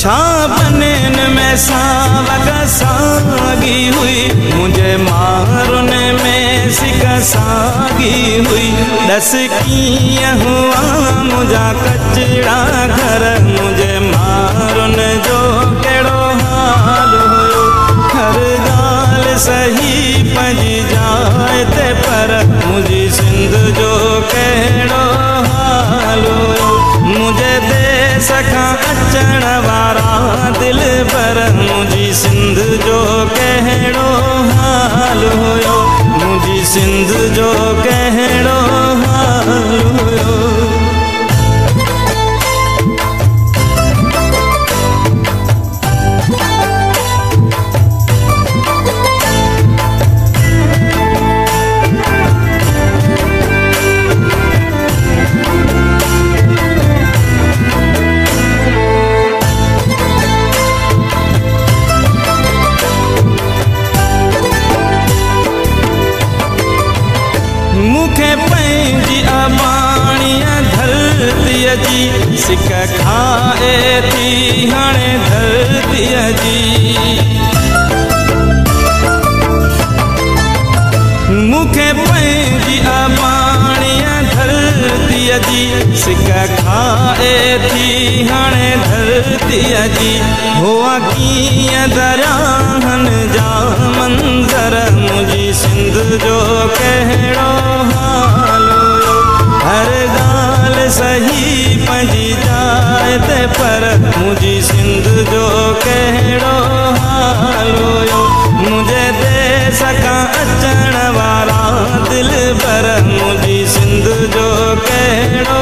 छापनेन में सावक सागी हुई, मुझे मारुन में सिक सागी हुई। दस किया हुआ मुझा कचड़ा घर, मुझे मारुन जो केड़ो हाल हुयो। हर गाल सही पजी जाए ते पर, मुझी सिंध जो केड़ो हाल हुयो। मुझे देश खां अचण वारा दिल पर, मुझी सिंध जो केड़ो हाल हुयो। मुझी सिंध जो केड़ो हाल हुयो। मुखे पंहिंजी अबाणीअ धरतीअ जी सिक खाए थी हाणे धरतीअ जी। मुखे पंहिंजी अबाणीअ धरतीअ जी सिक खाए थी हाणे धरतीअ जी। हुआ कीअं दरियाहनि जा मंज़र, मुझी सिंध जो केड़ो हाल हुयो। हर गाल सही पजी जाए ते पर, मुझी सिंध जो केड़ो हाल हुयो। मुझे देश खां अचण वारा दिल पर, मुझी सिंध जो केड़ो